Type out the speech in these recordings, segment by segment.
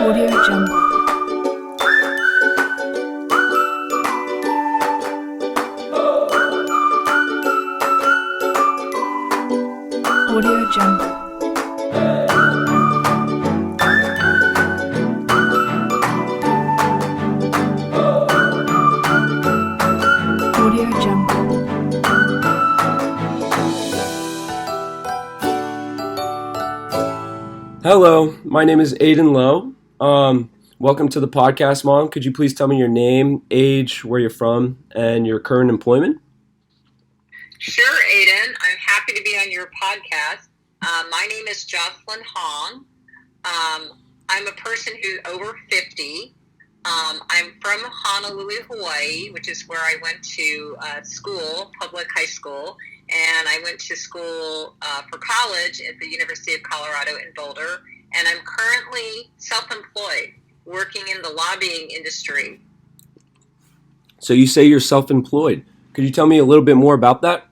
Audio Jungle. Audio Jungle. Audio Jungle. Hello, my name is Aiden Lowe. Welcome to the podcast, Mom. Could you please tell me your name, age, where you're from, and your current employment? Sure, Aiden. I'm happy to be on your podcast. My name is Jocelyn Hong. I'm a person who's over 50. I'm from Honolulu, Hawaii, which is where I went to school, public high school, and I went to school for college at the University of Colorado in Boulder, and I'm currently self-employed, working in the lobbying industry. So you say you're self-employed. Could you tell me a little bit more about that?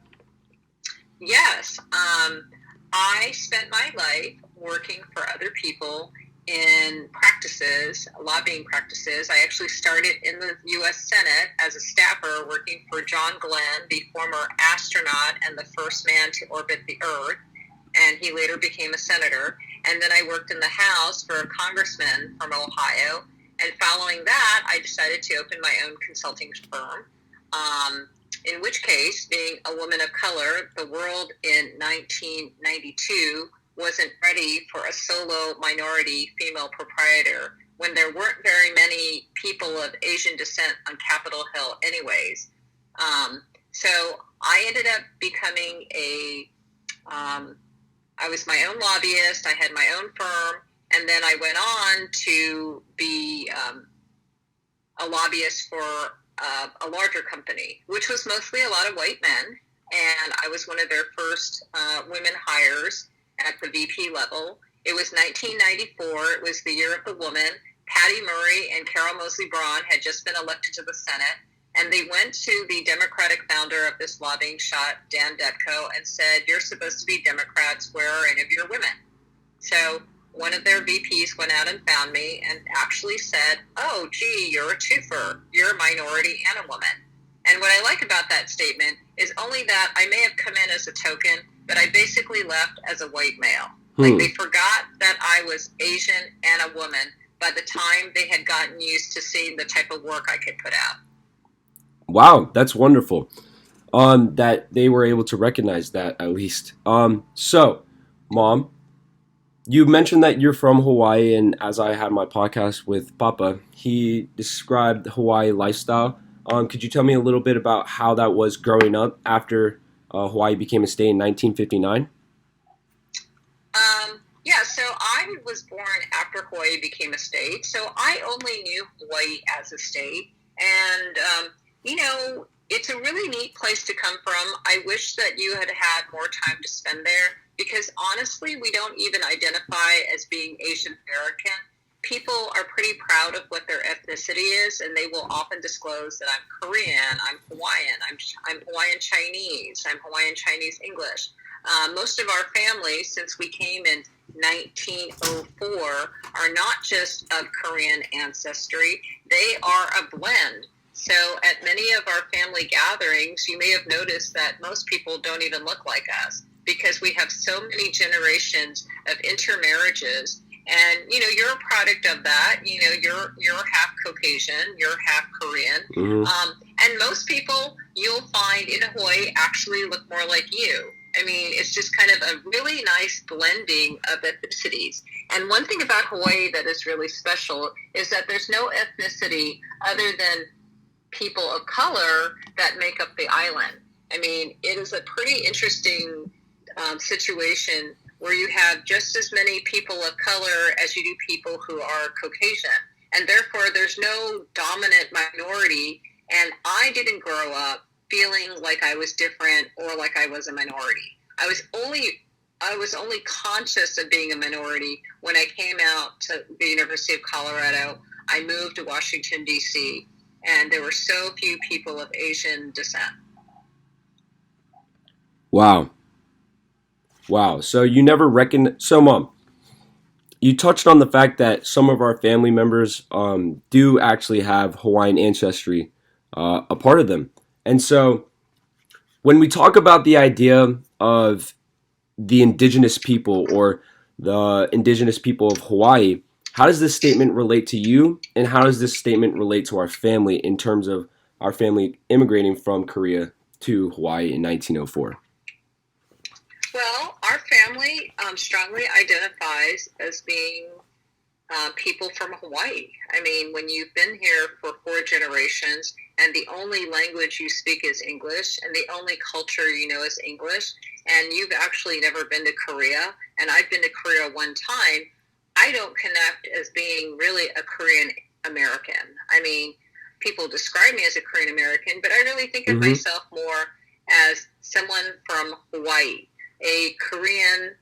Yes. I spent my life working for other people in practices, lobbying practices. I actually started in the U.S. Senate as a staffer working for John Glenn, the former astronaut and the first man to orbit the Earth, and he later became a senator. And then I worked in the House for a congressman from Ohio, and following that, I decided to open my own consulting firm, in which case, being a woman of color, the world in 1992 wasn't ready for a solo minority female proprietor when there weren't very many people of Asian descent on Capitol Hill anyways. So I ended up becoming I was my own lobbyist, I had my own firm, and then I went on to be a lobbyist for a larger company, which was mostly a lot of white men, and I was one of their first women hires at the VP level. It was 1994. It was the year of the woman. Patty Murray and Carol Moseley Braun had just been elected to the Senate, and they went to the Democratic founder of this lobbying shop, Dan Detko, and said, "You're supposed to be Democrats. Where are any of your women?" So one of their VPs went out and found me and actually said, "Oh, gee, you're a twofer. You're a minority and a woman." And what I like about that statement is only that I may have come in as a token, but I basically left as a white male. Like, they forgot that I was Asian and a woman by the time they had gotten used to seeing the type of work I could put out. Wow, that's wonderful. That they were able to recognize that at least. So, Mom, you mentioned that you're from Hawaii, and as I had my podcast with Papa, he described the Hawaii lifestyle. Could you tell me a little bit about how that was growing up after Hawaii became a state in 1959? Yeah, so I was born after Hawaii became a state, so I only knew Hawaii as a state, and, it's a really neat place to come from. I wish that you had had more time to spend there, because honestly, we don't even identify as being Asian American. People are pretty proud of what their ethnicity is, and they will often disclose that I'm Korean, I'm Hawaiian, I'm Hawaiian Chinese, I'm Hawaiian Chinese English. Most of our families, since we came in 1904, are not just of Korean ancestry, they are a blend. So at many of our family gatherings, you may have noticed that most people don't even look like us, because we have so many generations of intermarriages. And, you're a product of that. You're half Caucasian, you're half Korean. Mm-hmm. And most people you'll find in Hawaii actually look more like you. I mean, it's just kind of a really nice blending of ethnicities. And one thing about Hawaii that is really special is that there's no ethnicity other than people of color that make up the island. I mean, it is a pretty interesting situation where you have just as many people of color as you do people who are Caucasian. And therefore, there's no dominant minority. And I didn't grow up feeling like I was different or like I was a minority. I was only conscious of being a minority when I came out to the University of Colorado. I moved to Washington, D.C., and there were so few people of Asian descent. Wow. So you never reckon. So, Mom, you touched on the fact that some of our family members do actually have Hawaiian ancestry a part of them. And so when we talk about the idea of the indigenous people or the indigenous people of Hawaii, how does this statement relate to you? And how does this statement relate to our family in terms of our family immigrating from Korea to Hawaii in 1904? Well, our family strongly identifies as being people from Hawaii. I mean, when you've been here for 4 generations and the only language you speak is English and the only culture you know is English, and you've actually never been to Korea, and I've been to Korea one time, I don't connect as being really a Korean American. I mean, people describe me as a Korean American, but I really think of myself more as someone from Hawaii, a Korean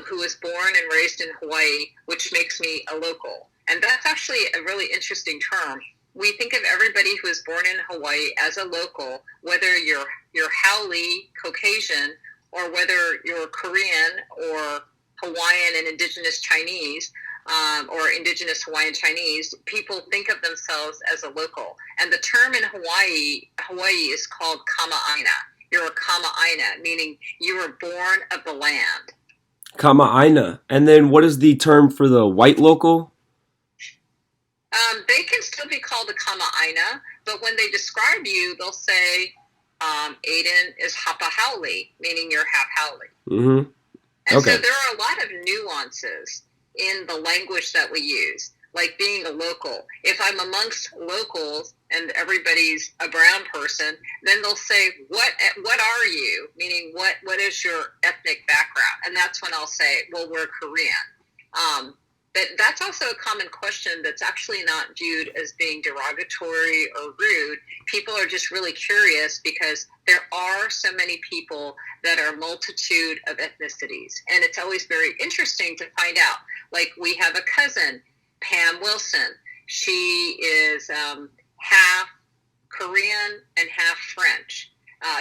who was born and raised in Hawaii, which makes me a local. And that's actually a really interesting term. We think of everybody who is born in Hawaii as a local, whether you're Haole, Caucasian, or whether you're Korean or Hawaiian and indigenous Chinese, or indigenous Hawaiian Chinese. People think of themselves as a local. And the term in Hawaii is called kama'aina. You're a kama'aina, meaning you were born of the land. Kama'aina. And then what is the term for the white local? They can still be called a kama'aina, but when they describe you, they'll say Aiden is hapahaole, meaning you're half haole. Mm-hmm. And Okay. so there are a lot of nuances in the language that we use, like being a local. If I'm amongst locals and everybody's a brown person, then they'll say, what are you? Meaning, what is your ethnic background? And that's when I'll say, well, we're Korean. But that's also a common question that's actually not viewed as being derogatory or rude. People are just really curious because there are so many people that are a multitude of ethnicities. And it's always very interesting to find out. Like, we have a cousin, Pam Wilson. She is half Korean and half French.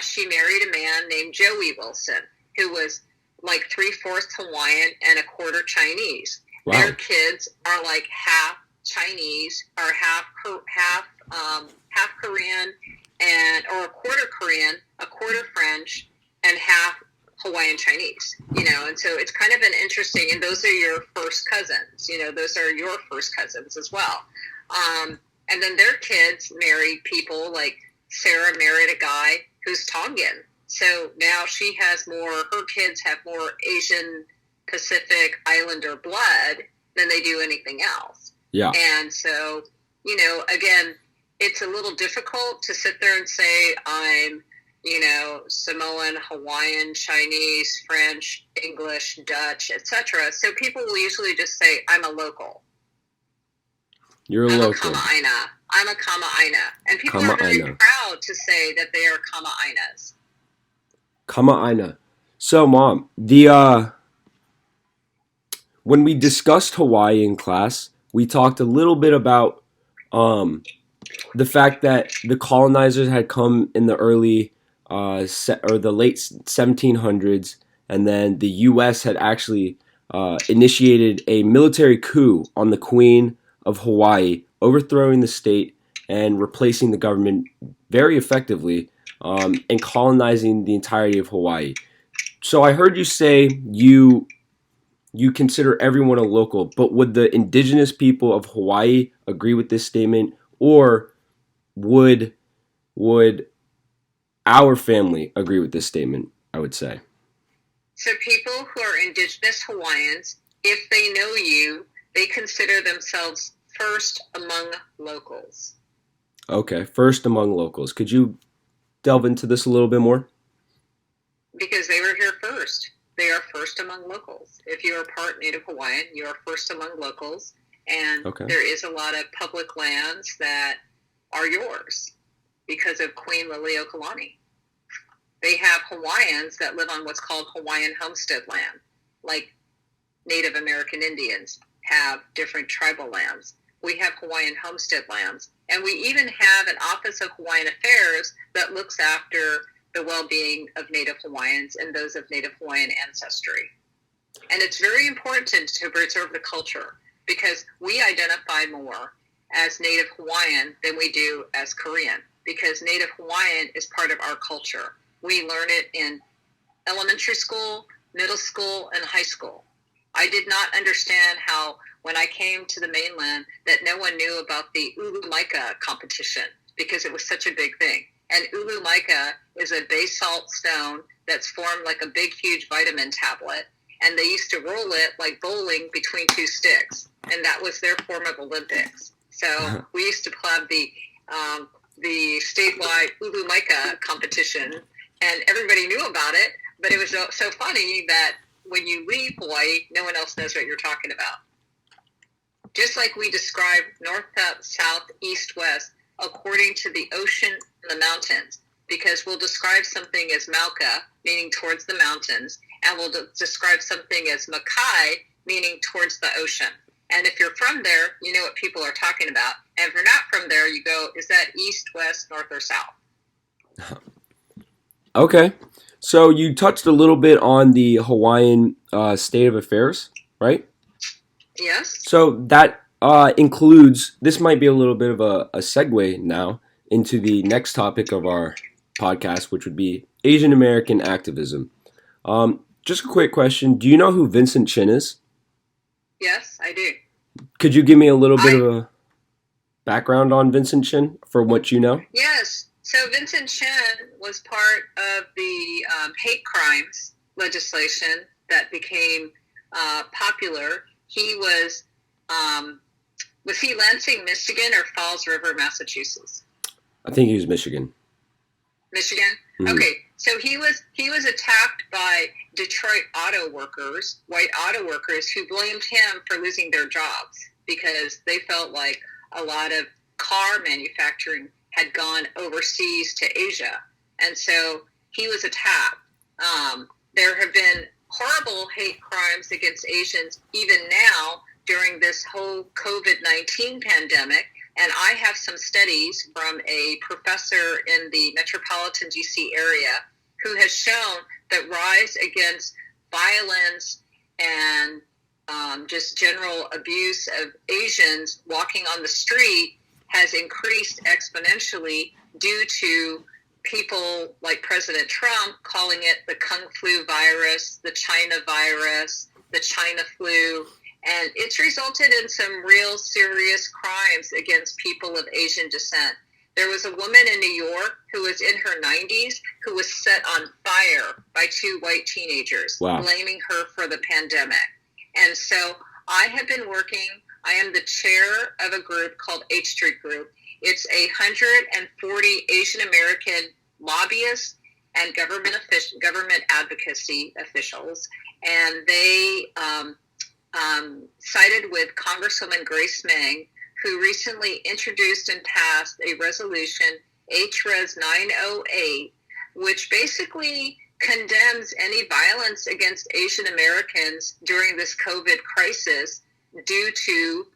She married a man named Joey Wilson, who was like 3/4 Hawaiian and 1/4 Chinese. Wow. Their kids are like half Chinese or half Korean or 1/4 Korean, 1/4 French, and half Hawaiian Chinese. And so it's kind of an interesting, and those are your first cousins. Those are your first cousins as well. And then their kids married people, like Sarah married a guy who's Tongan. So now she has her kids have more Asian Pacific Islander blood than they do anything else. Yeah. And so, again, it's a little difficult to sit there and say I'm, Samoan, Hawaiian, Chinese, French, English, Dutch, etc. So people will usually just say I'm a local. You're a local. I'm a kama'aina. And people are very proud to say that they are kama'ainas. Kama'aina. So, Mom, when we discussed Hawaii in class, we talked a little bit about the fact that the colonizers had come in the early or the late 1700s, and then the U.S. had actually initiated a military coup on the Queen of Hawaii, overthrowing the state and replacing the government very effectively, and colonizing the entirety of Hawaii. So I heard you say you consider everyone a local, but would the indigenous people of Hawaii agree with this statement, or would our family agree with this statement, I would say? So people who are indigenous Hawaiians, if they know you, they consider themselves first among locals. Okay, first among locals. Could you delve into this a little bit more? Because they were here first. They are first among locals. If you are part Native Hawaiian, you are first among locals. And There is a lot of public lands that are yours because of Queen Liliuokalani. They have Hawaiians that live on what's called Hawaiian homestead land, like Native American Indians have different tribal lands. We have Hawaiian homestead lands. And we even have an Office of Hawaiian Affairs that looks after the well-being of Native Hawaiians and those of Native Hawaiian ancestry. And it's very important to preserve the culture because we identify more as Native Hawaiian than we do as Korean, because Native Hawaiian is part of our culture. We learn it in elementary school, middle school, and high school. I did not understand how, when I came to the mainland, that no one knew about the ulu mica competition because it was such a big thing. And ulu mica is a basalt stone that's formed like a big, huge vitamin tablet. And they used to roll it like bowling between two sticks. And that was their form of Olympics. So we used to have the statewide ulu mica competition, and everybody knew about it. But it was so funny that when you leave Hawaii, no one else knows what you're talking about. Just like we describe north, south, east, west, according to the ocean and the mountains, because we'll describe something as Mauka, meaning towards the mountains, and we'll describe something as Makai, meaning towards the ocean. And if you're from there, you know what people are talking about. And if you're not from there, you go, is that east, west, north, or south? Okay. So you touched a little bit on the Hawaiian state of affairs, right? Yes. So that includes, this might be a little bit of a segue now into the next topic of our podcast, which would be Asian American activism. Just a quick question. Do you know who Vincent Chin is? Yes, I do. Could you give me a little bit of a background on Vincent Chin for what you know? Yes. So Vincent Chin was part of the hate crimes legislation that became popular. He was he Lansing, Michigan, or Falls River, Massachusetts? I think he was Michigan. Michigan? Mm-hmm. Okay. So he was attacked by Detroit auto workers, white auto workers, who blamed him for losing their jobs because they felt like a lot of car manufacturing had gone overseas to Asia. And so he was attacked. There have been horrible hate crimes against Asians even now during this whole COVID-19 pandemic. And I have some studies from a professor in the metropolitan DC area who has shown that rise against violence and just general abuse of Asians walking on the street has increased exponentially due to people like President Trump calling it the Kung Flu virus, the China virus, the China flu. And it's resulted in some real serious crimes against people of Asian descent. There was a woman in New York who was in her 90s who was set on fire by two white teenagers, wow, blaming her for the pandemic. And so I have been working, I am the chair of a group called H Street Group. It's 140 Asian American lobbyists and government advocacy officials. And they sided with Congresswoman Grace Meng, who recently introduced and passed a resolution, HRES 908, which basically condemns any violence against Asian Americans during this COVID crisis due to,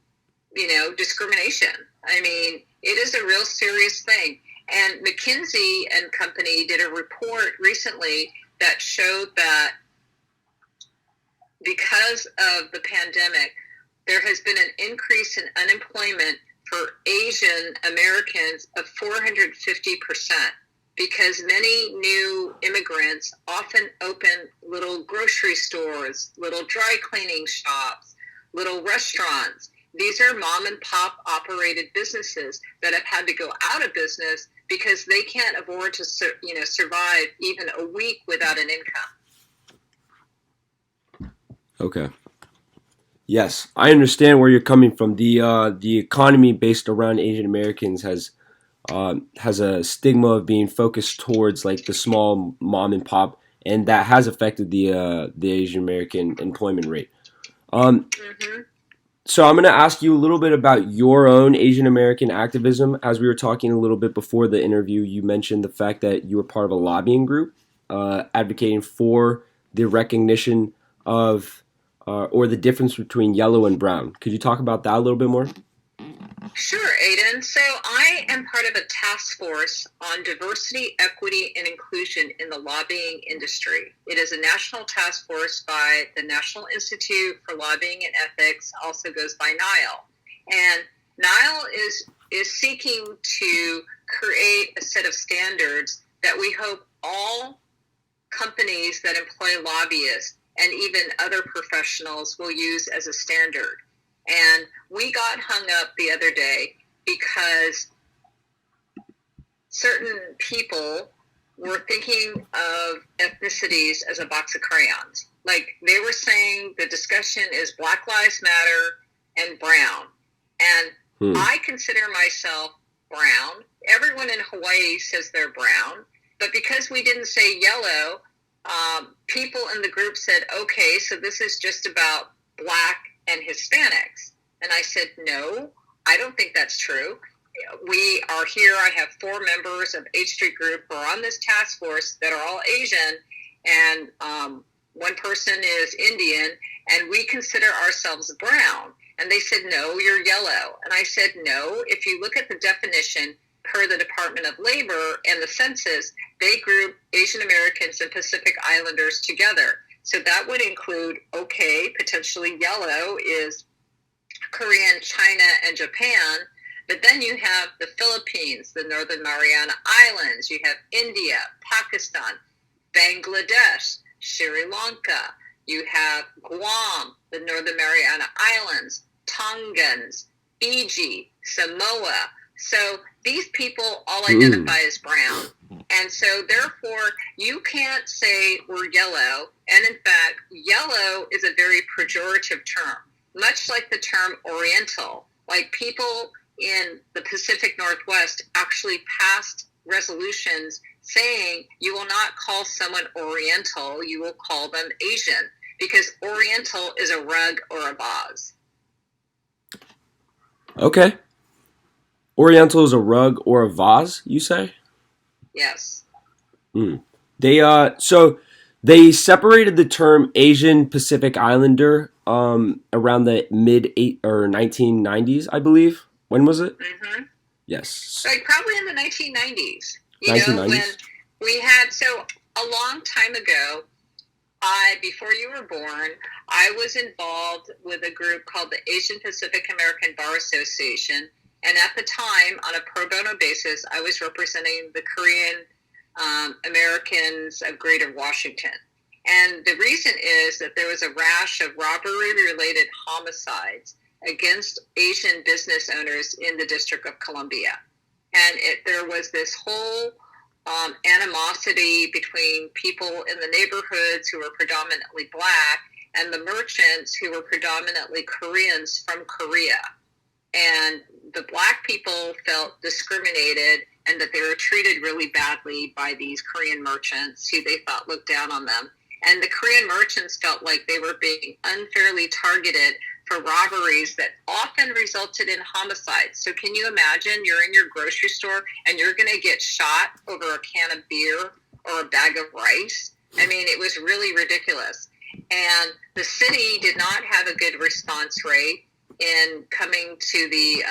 discrimination. I mean, it is a real serious thing. And McKinsey and Company did a report recently that showed that because of the pandemic, there has been an increase in unemployment for Asian Americans of 450% because many new immigrants often open little grocery stores, little dry cleaning shops, little restaurants. These are mom and pop operated businesses that have had to go out of business because they can't afford to survive even a week without an income. Okay. Yes, I understand where you're coming from. The economy based around Asian Americans has a stigma of being focused towards like the small mom and pop, and that has affected the Asian American employment rate. So I'm going to ask you a little bit about your own Asian American activism. As we were talking a little bit before the interview, you mentioned the fact that you were part of a lobbying group advocating for the recognition of or the difference between yellow and brown. Could you talk about that a little bit more? Sure, Aiden. So I am part of a task force on diversity, equity, and inclusion in the lobbying industry. It is a national task force by the National Institute for Lobbying and Ethics, also goes by NILE. And NILE is seeking to create a set of standards that we hope all companies that employ lobbyists and even other professionals will use as a standard. And we got hung up the other day because certain people were thinking of ethnicities as a box of crayons. Like they were saying the discussion is Black Lives Matter and brown. And I consider myself brown. Everyone in Hawaii says they're brown. But because we didn't say yellow, people in the group said, okay, so this is just about Black and Hispanics. And I said, no, I don't think that's true. We are here. I have 4 members of H Street Group who are on this task force that are all Asian, and one person is Indian, and we consider ourselves brown. And they said, no, you're yellow. And I said, no, if you look at the definition per the Department of Labor and the census, they group Asian Americans and Pacific Islanders together. So that would include, okay, potentially yellow is Korean, China, and Japan. But then you have the Philippines, the Northern Mariana Islands. You have India, Pakistan, Bangladesh, Sri Lanka. You have Guam, the Northern Mariana Islands, Tongans, Fiji, Samoa. So these people all identify as brown. And so therefore, you can't say we're yellow. And in fact, yellow is a very pejorative term, much like the term Oriental. Like people in the Pacific Northwest actually passed resolutions saying you will not call someone Oriental, you will call them Asian, because Oriental is a rug or a vase. Okay. Oriental is a rug or a vase, you say? Yes. So they separated the term Asian Pacific Islander around the mid 1990s, I believe. When was it? Mm-hmm. Yes. Like probably in the 1990s. You 1990s? know, when we had, so a long time ago, before you were born, I was involved with a group called the Asian Pacific American Bar Association. And at the time, on a pro bono basis, I was representing the Korean Americans of Greater Washington. And the reason is that there was a rash of robbery-related homicides against Asian business owners in the District of Columbia. And there was this whole animosity between people in the neighborhoods who were predominantly Black and the merchants who were predominantly Koreans from Korea. And the Black people felt discriminated and that they were treated really badly by these Korean merchants who they thought looked down on them. And the Korean merchants felt like they were being unfairly targeted for robberies that often resulted in homicides. So can you imagine you're in your grocery store and you're going to get shot over a can of beer or a bag of rice? I mean, it was really ridiculous. And the city did not have a good response rate in coming to the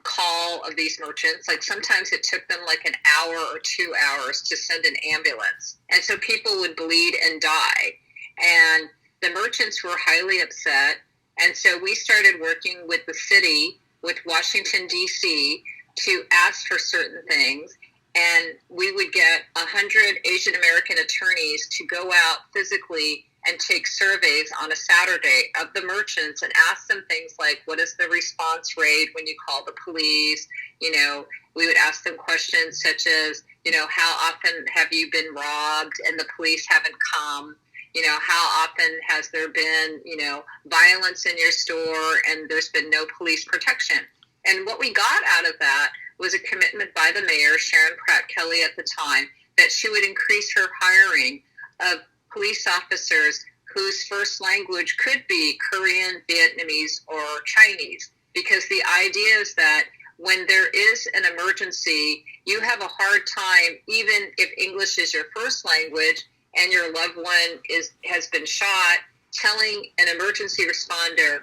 call of these merchants. Like sometimes it took them like an hour or 2 hours to send an ambulance. And so people would bleed and die. And the merchants were highly upset. And so we started working with the city, with Washington, D.C., to ask for certain things. And we would get 100 Asian American attorneys to go out physically and take surveys on a Saturday of the merchants and ask them things like, what is the response rate when you call the police? You know, we would ask them questions such as, you know, how often have you been robbed and the police haven't come? You know, how often has there been, you know, violence in your store and there's been no police protection? And what we got out of that was a commitment by the mayor, Sharon Pratt Kelly at the time, that she would increase her hiring of police officers whose first language could be Korean, Vietnamese, or Chinese. Because the idea is that when there is an emergency, you have a hard time, even if English is your first language and your loved one has been shot, telling an emergency responder,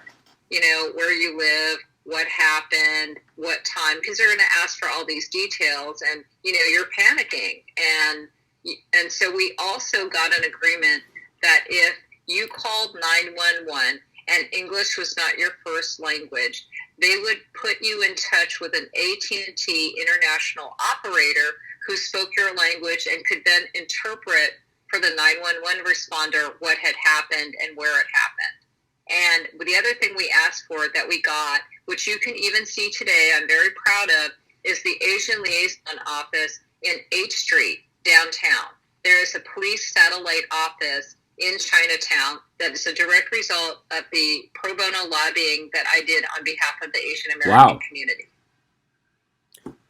you know, where you live, what happened, what time, because they're going to ask for all these details, and you're panicking, and so we also got an agreement that if you called 911 and English was not your first language, they would put you in touch with an AT&T international operator who spoke your language and could then interpret for the 911 responder what had happened and where it happened. And the other thing we asked for that we got, which you can even see today, I'm very proud of, is the Asian Liaison Office in H Street, downtown. There is a police satellite office in Chinatown that is a direct result of the pro bono lobbying that I did on behalf of the Asian American community.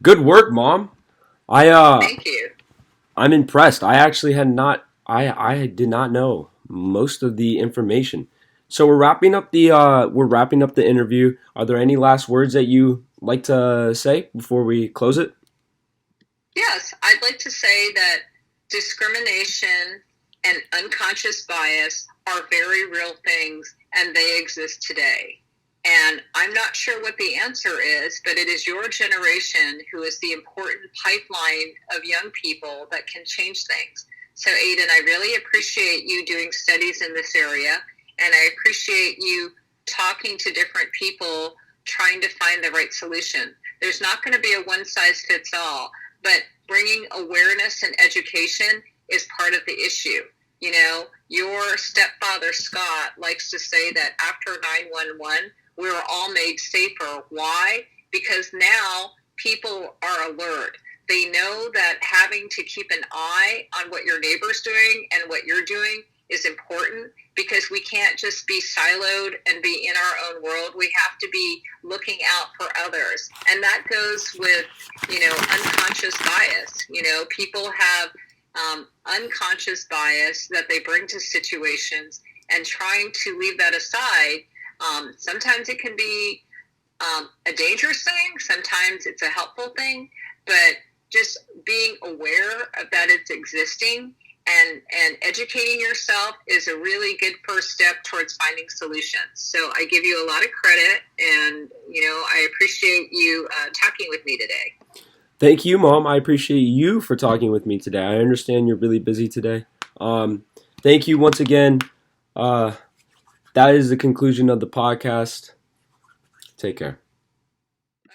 Good work, Mom. Thank you. I'm impressed. I actually I did not know most of the information. So we're wrapping up the interview. Are there any last words that you like to say before we close it? Yes, I'd like to say that discrimination and unconscious bias are very real things, and they exist today. And I'm not sure what the answer is, but it is your generation who is the important pipeline of young people that can change things. So, Aiden, I really appreciate you doing studies in this area, and I appreciate you talking to different people, trying to find the right solution. There's not going to be a one-size-fits-all, but bringing awareness and education is part of the issue. Your stepfather, Scott, likes to say that after 911, we were all made safer. Why? Because now people are alert. They know that having to keep an eye on what your neighbor's doing and what you're doing is important, because we can't just be siloed and be in our own world. We have to be looking out for others. And that goes with, unconscious bias. People have unconscious bias that they bring to situations, and trying to leave that aside, sometimes it can be a dangerous thing, sometimes it's a helpful thing, but just being aware of that it's existing and educating yourself is a really good first step towards finding solutions. So I give you a lot of credit, and I appreciate you talking with me today. Thank you, Mom. I appreciate you for talking with me today. I understand you're really busy today. Thank you once again. That is the conclusion of the podcast. Take care.